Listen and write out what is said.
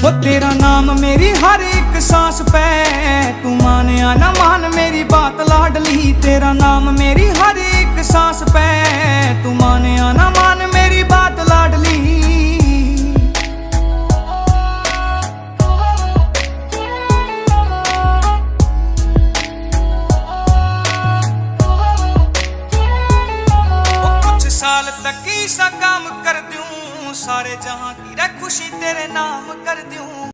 वो तेरा नाम मेरी हर एक सांस पे, तू माने या ना मान मेरी बात लाडली। तेरा नाम मेरी हर एक सांस पे, तू माने या ना मान मेरी बात लाडली। कुछ साल तक ही सा काम कर दूं, सारे जहां की रे खुशी तेरे नाम कर दूं।